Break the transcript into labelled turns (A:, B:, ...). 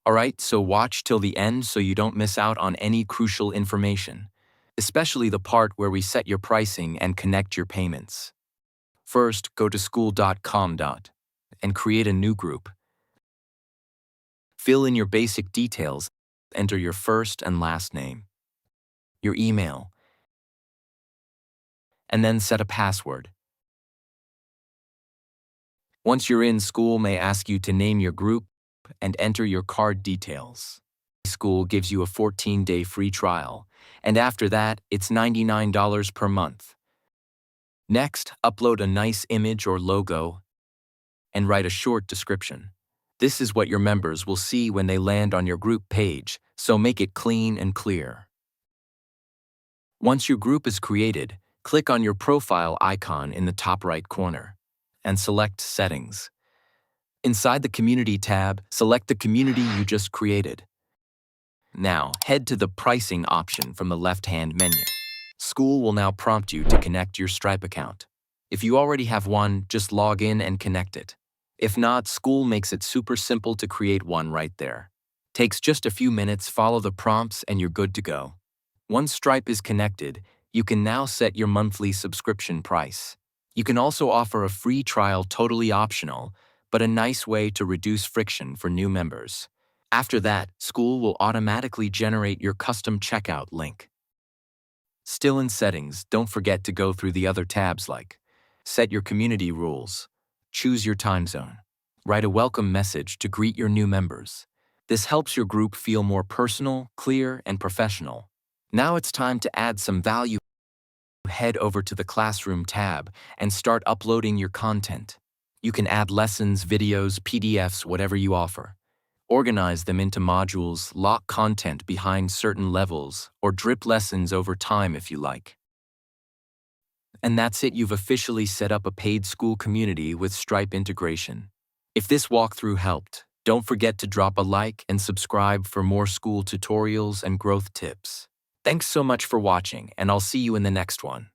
A: Alright, so watch till the end so you don't miss out on any crucial information, especially the part where we set your pricing and connect your payments. First, go to school.com and create a new group. Fill in your basic details, enter your first and last name, your email, and then set a password. Once you're in, Skool may ask you to name your group and enter your card details. Skool gives you a 14-day free trial, and after that, it's $99 per month. Next, upload a nice image or logo and write a short description. This is what your members will see when they land on your group page, so make it clean and clear. Once your group is created, click on your profile icon in the top right corner and select Settings. Inside the Community tab, select the community you just created. Now, head to the Pricing option from the left-hand menu. Skool will now prompt you to connect your Stripe account. If you already have one, just log in and connect it. If not, Skool makes it super simple to create one right there. Takes just a few minutes, follow the prompts, and you're good to go. Once Stripe is connected, you can now set your monthly subscription price. You can also offer a free trial, totally optional, but a nice way to reduce friction for new members. After that, Skool will automatically generate your custom checkout link. Still in Settings, don't forget to go through the other tabs like Set your community rules, choose your time zone, write a welcome message to greet your new members. This helps your group feel more personal, clear, and professional. Now it's time to add some value. Head over to the Classroom tab and start uploading your content. You can add lessons, videos, PDFs, whatever you offer. Organize them into modules, lock content behind certain levels, or drip lessons over time if you like. And that's it, you've officially set up a paid Skool community with Stripe integration. If this walkthrough helped, don't forget to drop a like and subscribe for more Skool tutorials and growth tips. Thanks so much for watching, and I'll see you in the next one.